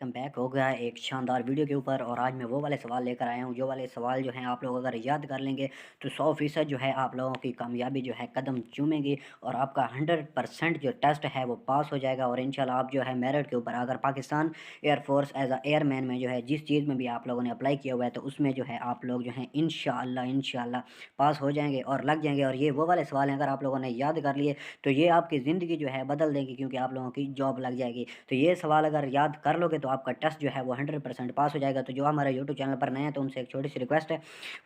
Welcome back हो गया है एक शानदार वीडियो के ऊपर। और आज मैं वो वाले सवाल लेकर आया हूँ जो वाले सवाल जो हैं आप लोग अगर याद कर लेंगे तो 100% जो है आप लोगों की कामयाबी जो है कदम चूमेगी और आपका 100% जो टेस्ट है वो पास हो जाएगा। और इंशाल्लाह आप जो है मेरिट के ऊपर अगर Pakistan air force as a airman में जो है जिस चीज़ में भी आप लोगों ने अप्लाई किया हुआ है तो उसमें जो है आप लोग जो हैं इंशाल्लाह पास हो जाएंगे और लग जाएंगे। और ये वो वाले सवाल हैं अगर आप लोगों ने याद कर लिए तो ये आपकी ज़िंदगी जो है बदल देंगी, क्योंकि आप लोगों की जॉब लग जाएगी। तो ये सवाल अगर याद कर लोगे तो आपका टेस्ट जो है वो 100% पास हो जाएगा। तो जो हमारे यूट्यूब चैनल पर नए हैं तो उनसे एक छोटी सी रिक्वेस्ट है,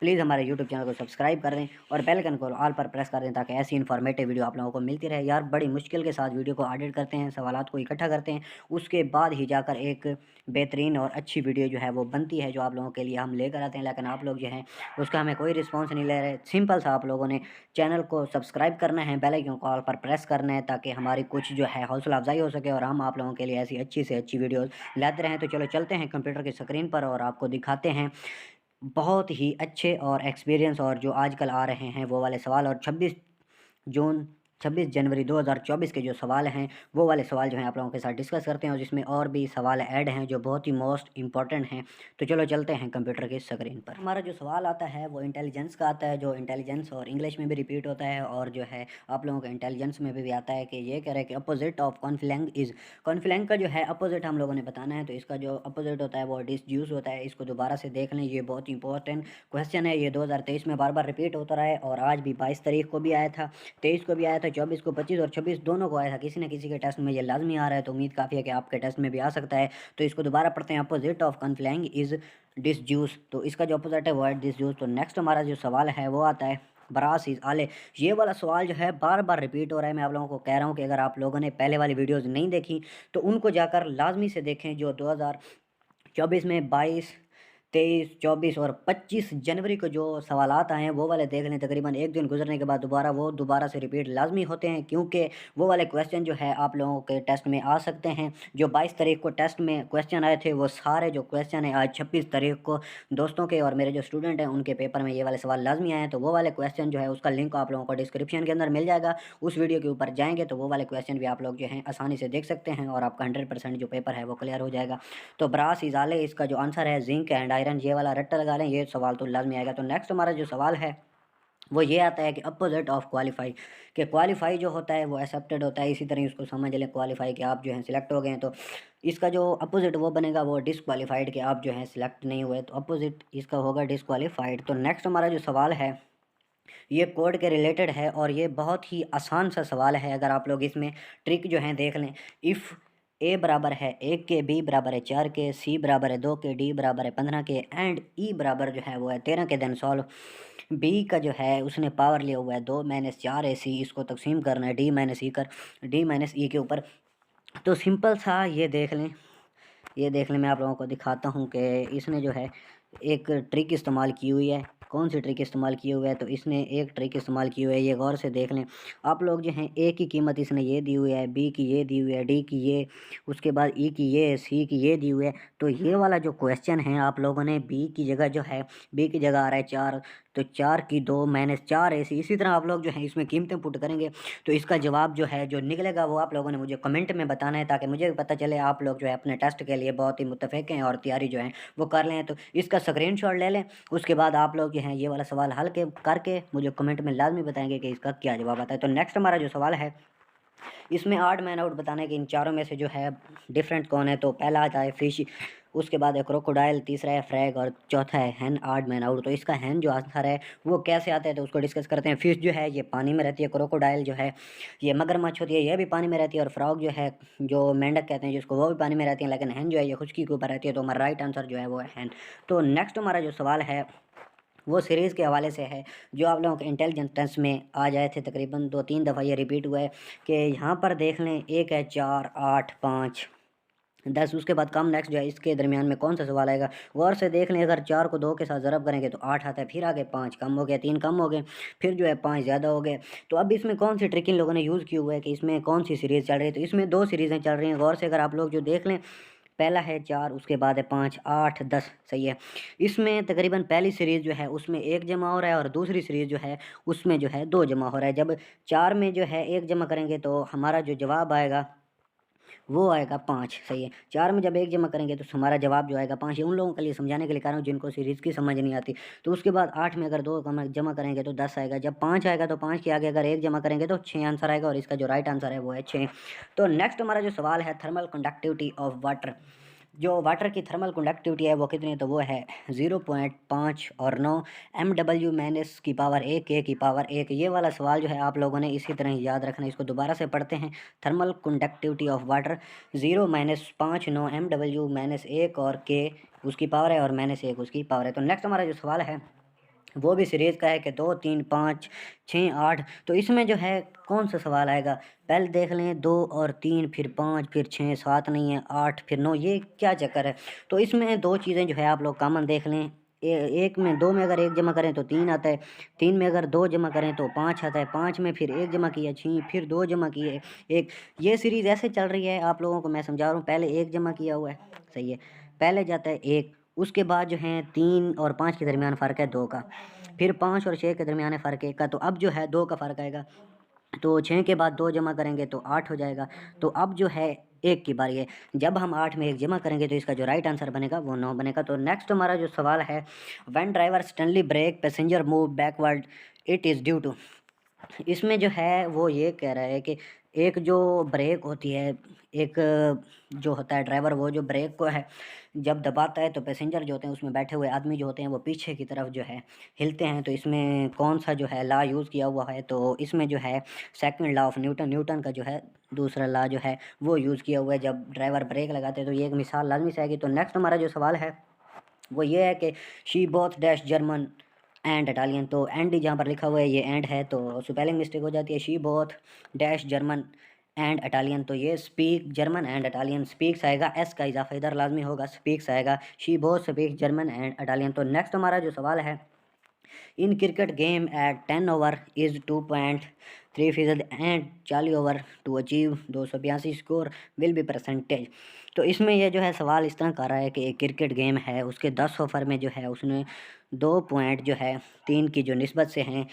प्लीज़ हमारे यूट्यूब चैनल को सब्सक्राइब कर दें और बेल आइकन को ऑल पर प्रेस कर दें ताकि ऐसी इन्फॉर्मेटिव वीडियो आप लोगों को मिलती रहे। यार बड़ी मुश्किल के साथ वीडियो को एडिट करते हैं, सवालात को इकट्ठा करते हैं, उसके बाद ही जाकर एक बेहतरीन और अच्छी वीडियो जो है वो बनती है जो आप लोगों के लिए हम लेकर आते हैं। लेकिन आप लोग जो हैं उसका हमें कोई रिस्पॉन्स नहीं ले रहे। सिंपल सा आप लोगों ने चैनल को सब्सक्राइब करना है, बेल आइकन को ऑल पर प्रेस करना है ताकि हमारी कुछ जो है हौसला अफजाई हो सके और हम आप लोगों के लिए ऐसी अच्छी से अच्छी वीडियोस लाते रहें। तो चलो चलते हैं कंप्यूटर की स्क्रीन पर और आपको दिखाते हैं बहुत ही अच्छे और एक्सपीरियंस और जो आजकल आ रहे हैं वो वाले सवाल। और जून 26 जनवरी 2024 के जो सवाल हैं वो वाले सवाल जो हैं आप लोगों के साथ डिस्कस करते हैं और जिसमें और भी सवाल ऐड हैं जो बहुत ही मोस्ट इंपॉर्टेंट हैं। तो चलो चलते हैं कंप्यूटर की स्क्रीन पर। हमारा जो सवाल आता है वो इंटेलिजेंस का आता है, जो इंटेलिजेंस और इंग्लिश में भी रिपीट होता है और जो है आप लोगों का इंटेलिजेंस में भी आता है कि ये कह रहे हैं कि अपोजिट ऑफ कॉन्फ्लैंग इज। कॉन्फ्लैंग का जो है अपोजिट हम लोगों ने बताना है, तो इसका जो अपोजिट होता है वो डिसड्यूस होता है। इसको दोबारा से देख लें, ये बहुत इंपॉर्टेंट क्वेश्चन है। ये 2023 में बार बार रिपीट होता रहा है और आज भी 22 तारीख को भी आया था, 23 को भी आया था, 24 को, 25 और 26 दोनों को आया था। किसी न किसी के टेस्ट में ये लाजमी आ रहा है, तो उम्मीद काफ़ी है कि आपके टेस्ट में भी आ सकता है। तो इसको दोबारा पढ़ते हैं, अपोजिट ऑफ कॉन्फ्लैंग इज डिसज्यूस। तो इसका जो अपोजिट है वो है डिसज्यूस। तो नेक्स्ट हमारा जो सवाल है वो आता है ब्रास इज आले। ये वाला सवाल जो है बार बार रिपीट हो रहा है। मैं आप लोगों को कह रहा हूँ कि अगर आप लोगों ने पहले वाली वीडियोज़ नहीं देखी तो उनको जाकर लाजमी से देखें, जो 2024 में 22, 23, 24 और 25 जनवरी को जो सवालात आए हैं वो वाले देख लें। तकरीबन एक दिन गुजरने के बाद दोबारा से रिपीट लाजमी होते हैं, क्योंकि वो वाले क्वेश्चन जो है आप लोगों के टेस्ट में आ सकते हैं। जो 22 तारीख को टेस्ट में क्वेश्चन आए थे वो सारे जो क्वेश्चन हैं आज 26 तारीख को दोस्तों के और मेरे जो स्टूडेंट हैं उनके पेपर में ये वाले सवाल लाजमी आए हैं। तो वो वाले क्वेश्चन जो है उसका लिंक आप लोगों को डिस्क्रिप्शन के अंदर मिल जाएगा। उस वीडियो के ऊपर जाएंगे तो वो वाले क्वेश्चन भी आप लोग जो हैं आसानी से देख सकते हैं और आपका 100% जो पेपर है वो क्लियर हो जाएगा। तो ब्रास इजाले इसका जो आंसर है जिंक एंड आयरन, ये वाला रट्टा लगा लें, ये सवाल तो लाजमी आएगा। तो नेक्स्ट हमारा जो सवाल है वो ये आता है कि अपोजिट ऑफ क्वालिफाई, कि क्वालिफाई जो होता है वो एक्सेप्टेड होता है, इसी तरह उसको समझ लें क्वालिफाई कि आप जो हैं सिलेक्ट हो गए हैं। तो इसका जो अपोजिट वो बनेगा वो डिसक्वालीफाइड, कि आप जो हैं सिलेक्ट नहीं हुए, तो अपोजिट इसका होगा डिसक्वालीफाइड। तो नेक्स्ट हमारा जो सवाल है ये कोड के रिलेटेड है और ये बहुत ही आसान सा सवाल है। अगर आप लोग इसमें ट्रिक जो है देख लें, इफ़ ए बराबर है 1 के, बी बराबर है 4 के, सी बराबर है 2 के, डी बराबर है 15 के एंड ई बराबर जो है वो है 13 के, देन सॉल्व। बी का जो है उसने पावर लिया हुआ है 2-4 AC, इसको तकसीम करना है डी माइनस ई के ऊपर। तो सिंपल सा ये देख लें, मैं आप लोगों को दिखाता हूँ कि इसने जो है एक ट्रिक इस्तेमाल की हुई है। कौन सी ट्रिक इस्तेमाल की हुई है? तो इसने एक ट्रिक इस्तेमाल की हुई है, ये गौर से देख लें आप लोग जो हैं। ए की कीमत इसने ये दी हुई है, बी की ये दी हुई है, डी की ये, उसके बाद ई की ये, सी की ये दी हुई है। तो ये वाला जो क्वेश्चन है आप लोगों ने बी की जगह जो है, बी की जगह आ रहा है 4, तो 4 की 2-4 AC, इसी तरह आप लोग जो है इसमें कीमतें पुट करेंगे तो इसका जवाब जो है जो निकलेगा वो आप लोगों ने मुझे कमेंट में बताना है, ताकि मुझे भी पता चले आप लोग जो है अपने टेस्ट के लिए बहुत ही मुतफिक हैं और तैयारी जो है वो कर लें। तो इसका स्क्रीनशॉट ले लें, उसके बाद आप लोग जो हैं ये वाला सवाल हल के करके मुझे कमेंट में लाजमी बताएंगे कि इसका क्या जवाब आता है। तो नेक्स्ट हमारा जो सवाल है इसमें आड मैन आउट बताने के इन चारों में से जो है डिफरेंट कौन है। तो पहला आता है फिश, उसके बाद है क्रोकोडाइल, तीसरा है फ्रैग और चौथा है हैन। आड मैन आउट, तो इसका हैन जो आंसर है वो कैसे आता है तो उसको डिस्कस करते हैं। फिश जो है ये पानी में रहती है, क्रोकोडाइल जो है ये मगरमच्छ होती है, ये भी पानी में रहती है, और फ्रॉग जो है जो मेंढक कहते हैं जिसको, वो भी पानी में रहती है, लेकिन हैन जो है ये खुशकी के ऊपर रहती है। तो हमारा राइट आंसर जो है वो है हैन। तो नेक्स्ट हमारा जो सवाल है वो सीरीज़ के हवाले से है जो आप लोगों के इंटेलिजेंस टेस्ट में आ जाए थे। तकरीबन 2-3 दफ़ा ये रिपीट हुआ है कि यहाँ पर देख लें, एक है 4, 8, 5, 10, उसके बाद कम नेक्स्ट जो है इसके दरमियान में कौन सा सवाल आएगा। गौर से देख लें, अगर 4 को 2 के साथ ज़रब करेंगे तो 8 आता है, फिर आगे 5 कम हो गया, 3 कम हो गए, फिर जो है 5 ज़्यादा हो गए। तो अब इसमें कौन सी ट्रिक इन लोगों ने यूज़ की हुआ है कि इसमें कौन सी सीरीज़ चल रही है। तो इसमें 2 सीरीज़ें चल रही हैं। गौर से अगर आप लोग जो देख लें, पहला है 4, उसके बाद है 5, 8, 10, सही है। इसमें तकरीबन पहली सीरीज़ जो है उसमें 1 जमा हो रहा है और दूसरी सीरीज़ जो है उसमें जो है 2 जमा हो रहा है। जब 4 में जो है 1 जमा करेंगे तो हमारा जो जवाब आएगा वो आएगा 5। सही है। 4 में जब 1 जमा करेंगे तो हमारा जवाब जो आएगा 5। ये उन लोगों के लिए समझाने के लिए कर रहा हूँ जिनको सीरीज़ की समझ नहीं आती। तो उसके बाद 8 में अगर 2 जमा करेंगे तो 10 आएगा। जब 5 आएगा तो 5 के आगे अगर 1 जमा करेंगे तो 6 आंसर आएगा, और इसका जो राइट आंसर है वो है 6। तो नेक्स्ट हमारा जो सवाल है, थर्मल कंडक्टिविटी ऑफ वाटर। जो वाटर की थर्मल कंडक्टिविटी है वो कितनी है, तो वो है 0.5 और 9 MW माइनस की पावर 1 K की पावर 1। ये वाला सवाल जो है आप लोगों ने इसी तरह ही याद रखना है। इसको दोबारा से पढ़ते हैं। Thermal conductivity of water 0 - 5 9 MW minus 1 और K उसकी पावर है और माइनस 1 उसकी पावर है। तो नेक्स्ट हमारा जो सवाल है वो भी सीरीज़ का है कि 2 3 5 6 8। तो इसमें जो है कौन सा सवाल आएगा, पहले देख लें। 2 और 3 फिर 5 फिर 6 7 नहीं है, 8 फिर 9, ये क्या चक्कर है। तो इसमें दो चीज़ें जो है आप लोग कॉमन देख लें। एक में 2 में अगर 1 जमा करें तो 3 आता है, 3 में अगर 2 जमा करें तो 5 आता है, 5 में फिर 1 जमा किया 6, फिर 2 जमा किए 1। ये सीरीज़ ऐसे चल रही है, आप लोगों को मैं समझा रहा हूँ। पहले 1 जमा किया हुआ है, सही है, पहले जाता है 1, उसके बाद जो है 3 और 5 के दरमियान फ़र्क है 2 का, फिर 5 और 6 के दरमियान है फ़र्क 1 का। तो अब जो है 2 का फ़र्क आएगा, तो 6 के बाद 2 जमा करेंगे तो 8 हो जाएगा। तो अब जो है 1 की बारी है। जब हम 8 में 1 जमा करेंगे तो इसका जो राइट आंसर बनेगा वो 9 बनेगा। तो नेक्स्ट हमारा जो सवाल है, when driver suddenly brake passenger move backward it is due to. इसमें जो है वो ये कह रहा है कि एक जो ब्रेक होती है, एक जो होता है ड्राइवर, वो जो ब्रेक को है जब दबाता है तो पैसेंजर जो होते हैं उसमें बैठे हुए आदमी जो होते हैं वो पीछे की तरफ जो है हिलते हैं। तो इसमें कौन सा जो है लॉ यूज़ किया हुआ है, तो इसमें जो है सेकंड लॉ ऑफ न्यूटन का जो है दूसरा लॉ जो है वो यूज़ किया हुआ है जब ड्राइवर ब्रेक लगाते हैं। तो ये एक मिसाल लाजमी से आएगी। तो नेक्स्ट हमारा जो सवाल है वो ये है कि she both dash German and Italian. तो एंड जहाँ पर लिखा हुआ है ये एंड है, तो स्पेलिंग मिस्टेक हो जाती है। She both dash German and Italian, तो ये speak German and Italian, speaks आएगा, एस का इजाफा इधर लाजमी होगा, स्पीक्स आएगा। She both speak German and Italian. तो नेक्स्ट हमारा जो सवाल है, in cricket game at 10 over is 2.3% and 40 over to achieve 282 score will be percentage. तो इसमें ये जो है सवाल इस तरह कर रहा है कि एक क्रिकेट गेम है, उसके 10 ओवर में जो है उसने 2 पॉइंट जो है 3 की जो निस्बत से हैं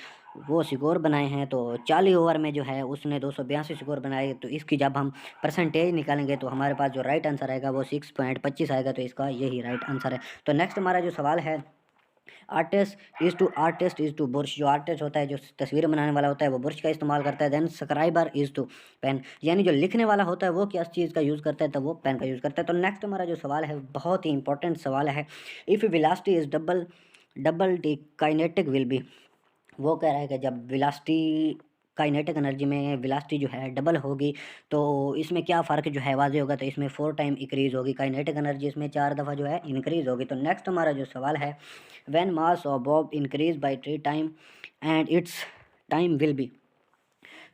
वो स्कोर बनाए हैं। तो 40 ओवर में जो है उसने 282 स्कोर बनाए। तो इसकी जब हम परसेंटेज निकालेंगे तो हमारे पास जो राइट आंसर आएगा वो 6.25 आएगा। तो इसका यही राइट आंसर है। तो नेक्स्ट हमारा जो सवाल है, आर्टिस्ट इज़ टू बुरश। जो आर्टिस्ट होता है, जो तस्वीरें बनाने वाला होता है, वो बुरश का इस्तेमाल करता है। Then scriber is to pen, यानी जो लिखने वाला होता है वो क्या चीज़ का यूज़ करता है, तो वो पेन का यूज़ करता है। तो नेक्स्ट हमारा जो सवाल है बहुत ही इंपॉर्टेंट सवाल है। If velocity is double double the kinetic will be. वो कह रहा है कि जब वेलोसिटी काइनेटिक एनर्जी में वेलोसिटी जो है डबल होगी तो इसमें क्या फ़र्क जो है वाज़ेह होगा। तो इसमें 4 टाइम इंक्रीज़ होगी काइनेटिक एनर्जी, इसमें 4 दफ़ा जो है इंक्रीज़ होगी। तो नेक्स्ट हमारा जो सवाल है, when mass of Bob increase by 3 time and it's time will be.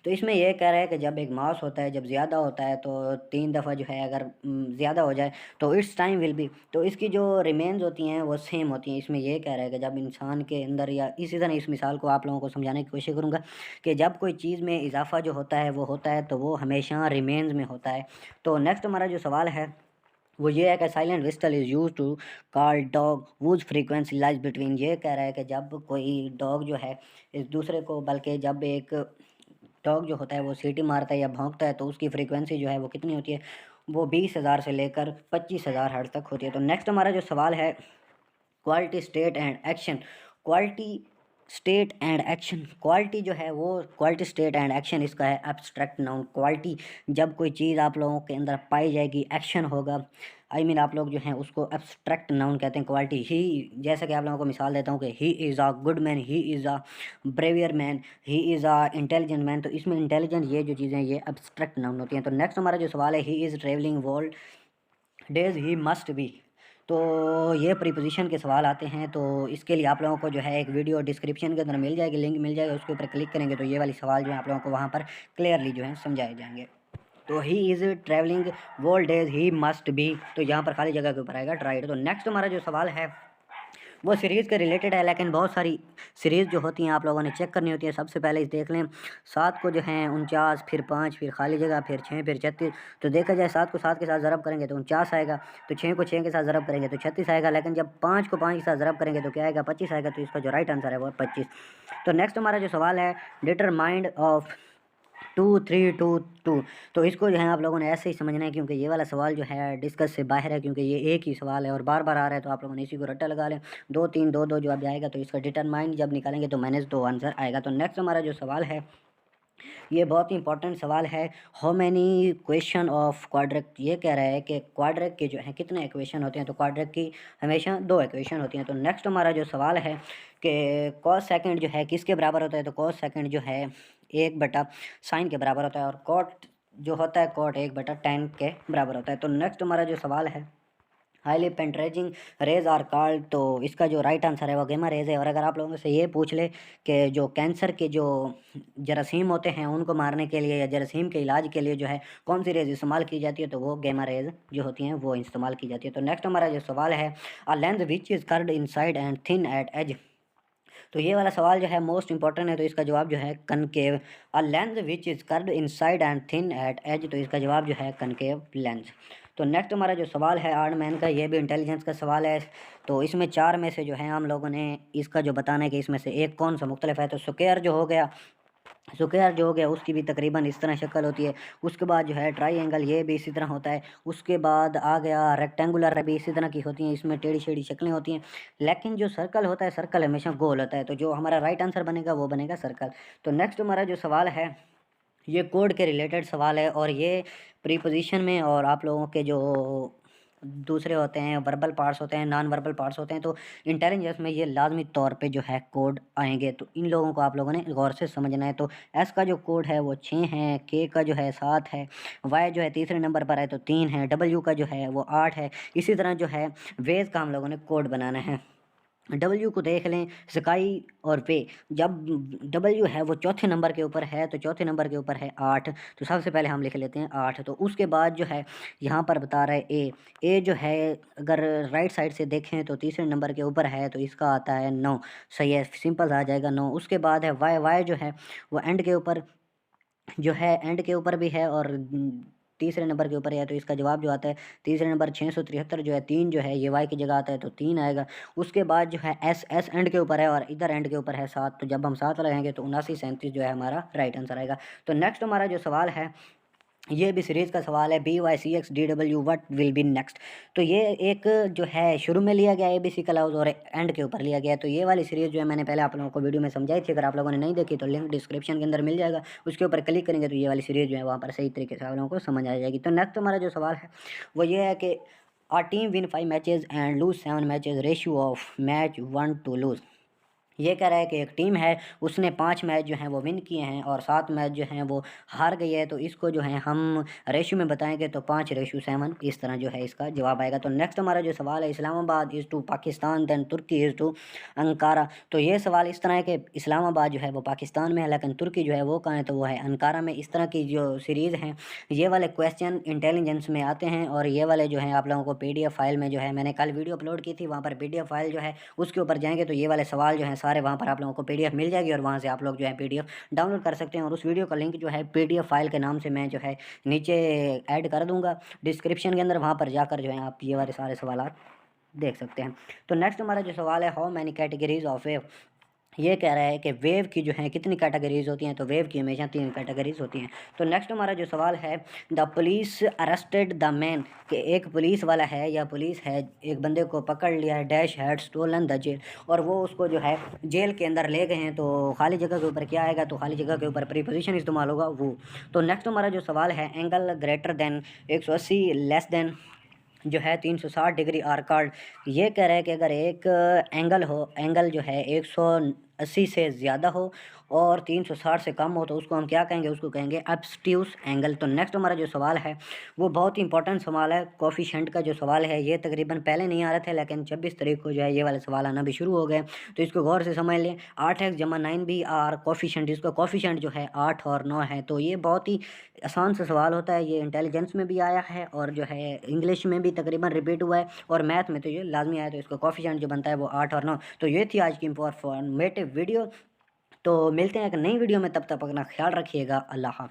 तो इसमें यह कह रहा है कि जब एक मास होता है, जब ज़्यादा होता है तो 3 दफ़ा जो है अगर ज़्यादा हो जाए तो इट्स टाइम विल बी, तो इसकी जो रिमेन्स होती हैं वो सेम होती हैं। इसमें यह कह रहा है कि जब इंसान के अंदर, या इसी तरह इस मिसाल को आप लोगों को समझाने की कोशिश करूँगा कि जब कोई चीज़ में इजाफा जो होता है वो होता है तो वो हमेशा रिमेन्स में होता है। तो नेक्स्ट हमारा जो सवाल है वो ये है कि silent whistle is use to call dog whose frequency lies between. ये कह रहा है कि जब कोई डॉग जो है इस दूसरे को, बल्कि जब एक डॉग जो होता है वो सीटी मारता है या भौंकता है तो उसकी फ्रीक्वेंसी जो है वो कितनी होती है, वो 20,000 से लेकर 25,000 हर्ट्ज़ तक होती है। तो नेक्स्ट हमारा जो सवाल है, quality state and action. Quality state and action, quality जो है वो क्वालिटी स्टेट एंड एक्शन इसका है एब्स्ट्रैक्ट नाउन। क्वालिटी जब कोई चीज़ आप लोगों के अंदर पाई जाएगी, एक्शन होगा, आप लोग जो हैं उसको एब्स्ट्रैक्ट नाउन कहते हैं। क्वालिटी ही, जैसे कि आप लोगों को मिसाल देता हूँ कि he is a good man, he is a braver man, he is a intelligent man. तो इसमें इंटेलिजेंट ये जो चीज़ें ये एब्स्ट्रैक्ट नाउन होती हैं। तो नेक्स्ट हमारा जो सवाल है, he is travelling world days he must be. तो ये प्रीपोजिशन के सवाल आते हैं। तो इसके लिए आप लोगों को जो है एक वीडियो डिस्क्रिप्शन के अंदर मिल जाएगी, लिंक मिल जाएगा, उसके ऊपर क्लिक करेंगे तो ये वाले सवाल जो है आप लोगों को वहाँ पर क्लियरली जो है समझाए जाएंगे। तो he is travelling world days he must be, तो यहाँ पर खाली जगह के ऊपर आएगा ट्राइड। तो नेक्स्ट हमारा जो सवाल है वो सीरीज़ के रिलेटेड है, लेकिन बहुत सारी सीरीज़ जो होती हैं आप लोगों ने चेक करनी होती है। सबसे पहले इस देख लें, 7 को जो है 49, फिर 5, फिर खाली जगह, फिर 6, फिर 36। तो देखा जाए 7 को 7 के साथ ज़रब करेंगे तो 49 आएगा, तो 6 को 6 के साथ ज़रब करेंगे तो 36 आएगा, लेकिन जब 5 को 5 के साथ ज़रब करेंगे तो क्या आएगा, 25 आएगा। तो इसका जो राइट आंसर है वो 25। तो नेक्स्ट हमारा जो सवाल है, डिटरमाइंड ऑफ 2322। तो इसको जो है आप लोगों ने ऐसे ही समझना है, क्योंकि ये वाला सवाल जो है डिस्कस से बाहर है, क्योंकि ये एक ही सवाल है और बार बार आ रहा है। तो आप लोगों ने इसी को रट्टा लगा लें, 2 3 2 2 जवाब आएगा। तो इसका डिटरमाइन जब निकालेंगे तो -2 आंसर आएगा। तो नेक्स्ट हमारा जो सवाल है ये बहुत ही इंपॉर्टेंट सवाल है। हाउ मैनी क्वेश्चन ऑफ क्वाड्रेक, ये कह रहा है कि क्वाड्रेक के जो है कितने इक्वेशन होते हैं। तो क्वाड्रेक की हमेशा 2 इक्वेशन होती हैं। तो नेक्स्ट हमारा जो सवाल है कि कॉस सेकंड जो है किसके बराबर होता है। तो कॉस सेकंड जो है 1/sin के बराबर होता है, और कॉट जो होता है कॉट 1/tan के बराबर होता है। तो नेक्स्ट हमारा जो सवाल है हाईली पेंट्रेजिंग रेज आर कॉल्ड, तो इसका जो राइट आंसर है वो गेमा रेज है। और अगर आप लोगों से ये पूछ ले कि जो कैंसर के जो जरासीम होते हैं उनको मारने के लिए या जरासीम के इलाज के लिए जो है कौन सी रेज इस्तेमाल की जाती है, तो वो गेमा रेज जो होती हैं वो इस्तेमाल की जाती है। तो नेक्स्ट हमारा जो सवाल है a length which is curved inside and thin at edge, तो ये वाला सवाल जो है मोस्ट इंपॉर्टेंट है। तो इसका जवाब जो है concave. A lens which is curved inside and thin at edge, तो इसका जवाब जो है कनकेव लेंस। तो नेक्स्ट हमारा जो सवाल है आर्ड मैन का, ये भी इंटेलिजेंस का सवाल है। तो इसमें 4 में से जो है हम लोगों ने इसका जो बताना है कि इसमें से एक कौन सा मुख्तलिफ है। तो स्क्वायर जो हो गया, स्क्वायर जो हो गया उसकी भी तकरीबन इस तरह शक्ल होती है। उसके बाद जो है ट्राई ये भी इसी तरह होता है। उसके बाद आ गया रेक्टेंगुलर भी इसी तरह की होती हैं, इसमें टेढ़ी टेढ़ी शक्लें होती हैं। लेकिन जो सर्कल होता है सर्कल हमेशा गोल होता है। तो जो हमारा राइट आंसर बनेगा वो बनेगा सर्कल। तो नेक्स्ट हमारा जो सवाल है ये कोड के रिलेटेड सवाल है, और ये प्रीपोजिशन में और आप लोगों के जो दूसरे होते हैं वर्बल पार्ट्स होते हैं, नॉन वर्बल पार्ट्स होते हैं, तो इंटेलिजेंस में ये लाजमी तौर पे जो है कोड आएंगे। तो इन लोगों को आप लोगों ने गौर से समझना है। तो एस का जो कोड है वो 6 है, के का जो है 7 है, वाई जो है तीसरे नंबर पर है तो 3 है, डब्ल्यू का जो है वो 8 है। इसी तरह जो है वेज का हम लोगों ने कोड बनाना है। डब्ल्यू को देख लें, स्काई और वे, जब डब्ल्यू है वो चौथे नंबर के ऊपर है तो चौथे नंबर के ऊपर है 8। तो सबसे पहले हम लिख लेते हैं 8। तो उसके बाद जो है यहाँ पर बता रहा है ए जो है अगर राइट साइड से देखें तो तीसरे नंबर के ऊपर है तो इसका आता है 9। सही है, सिंपल आ जाएगा 9। उसके बाद है वाई, वाई जो है वो एंड के ऊपर जो है एंड के ऊपर भी है और तीसरे नंबर के ऊपर है। तो इसका जवाब जो आता है तीसरे नंबर 673 जो है 3 जो है ये वाई की जगह आता है तो 3 आएगा। उसके बाद जो है एस, एस एंड के ऊपर है और इधर एंड के ऊपर है 7। तो जब हम 7 लगाएंगे तो 79 37 जो है हमारा राइट आंसर आएगा। तो नेक्स्ट हमारा जो सवाल है ये भी सीरीज़ का सवाल है BYCXDW what will be next. तो ये एक जो है शुरू में लिया गया ABC क्लाउज और एंड के ऊपर लिया गया है। तो ये वाली सीरीज़ जो है मैंने पहले आप लोगों को वीडियो में समझाई थी, अगर आप लोगों ने नहीं देखी तो लिंक डिस्क्रिप्शन के अंदर मिल जाएगा, उसके ऊपर क्लिक करेंगे तो ये वाली सीरीज़ जो है वहाँ पर सही तरीके से आप लोगों को समझ आ जाएगी। तो नेक्स्ट हमारा जो सवाल है वो ये है कि a team win 5 matches and lose 7 matches, ratio of match 1 to lose। ये कह रहा है कि एक टीम है उसने 5 मैच जो हैं वो विन किए हैं और 7 मैच जो हैं वो हार गई है। तो इसको जो है हम रेशो में बताएंगे तो 5:7 इस तरह जो है इसका जवाब आएगा। तो नेक्स्ट हमारा जो सवाल है Islamabad is to Pakistan than Turkey is to Ankara. तो ये सवाल इस तरह है कि इस्लामाबाद जो है वो पाकिस्तान में है लेकिन तुर्की जो है वो कहाँ है, तो वो है अंकारा में। इस तरह की जो सीरीज़ हैं ये वाले क्वेश्चन इंटेलिजेंस में आते हैं, और ये वाले जो है आप लोगों को PDF फाइल में जो है मैंने कल वीडियो अपलोड की थी वहाँ पर PDF फाइल जो है उसके ऊपर जाएंगे तो ये वाले सवाल जो है सारे वहाँ पर आप लोगों को PDF मिल जाएगी, और वहाँ से आप लोग जो है PDF डाउनलोड कर सकते हैं। और उस वीडियो का लिंक जो है PDF फाइल के नाम से मैं जो है नीचे ऐड कर दूंगा डिस्क्रिप्शन के अंदर, वहाँ पर जाकर जो है आप ये वाले सारे सवाल देख सकते हैं। तो नेक्स्ट हमारा जो सवाल है how many categories of wave, ये कह रहा है कि वेव की जो है कितनी कैटेगरीज होती हैं। तो वेव की हमेशा 3 कैटेगरीज होती हैं। तो नेक्स्ट हमारा जो सवाल है the police arrested the man, कि एक पुलिस वाला है या पुलिस है एक बंदे को पकड़ लिया है, dash had stolen the jail, और वो उसको जो है जेल के अंदर ले गए हैं। तो खाली जगह के ऊपर क्या आएगा, तो खाली जगह के ऊपर प्रीपोजिशन इस्तेमाल होगा वो। तो नेक्स्ट हमारा जो सवाल है angle greater than 180 less than जो है 360 डिग्री आर कार्ड, ये कह रहा है कि अगर एक एंगल हो, एंगल जो है 180 से ज़्यादा हो और 360 से कम हो तो उसको हम क्या कहेंगे, उसको कहेंगे ऑब्टयूस एंगल। तो नेक्स्ट हमारा जो सवाल है वो बहुत ही इंपॉर्टेंट सवाल है, कोफिशिएंट का जो सवाल है ये तकरीबन पहले नहीं आ रहे थे लेकिन 26 तारीख को जो है ये वाले सवाल आना भी शुरू हो गए। तो इसको गौर से समझ लें। 8x जमा 9 भी आर कोफिशिएंट, इसका कोफिशिएंट जो है 8 और 9 है। तो ये बहुत ही आसान सा सवाल होता है, ये इंटेलिजेंस में भी आया है और जो है इंग्लिश में भी तकरीबन रिपीट हुआ है और मैथ में तो ये लाजमी आया। तो इसका कोफिशिएंट जो बनता है वो 8 और 9। तो ये थी आज की इंफॉर्मेटिव वीडियो। तो मिलते हैं एक नई वीडियो में, तब तक अपना ख्याल रखिएगा। अल्लाह हाफ़िज़।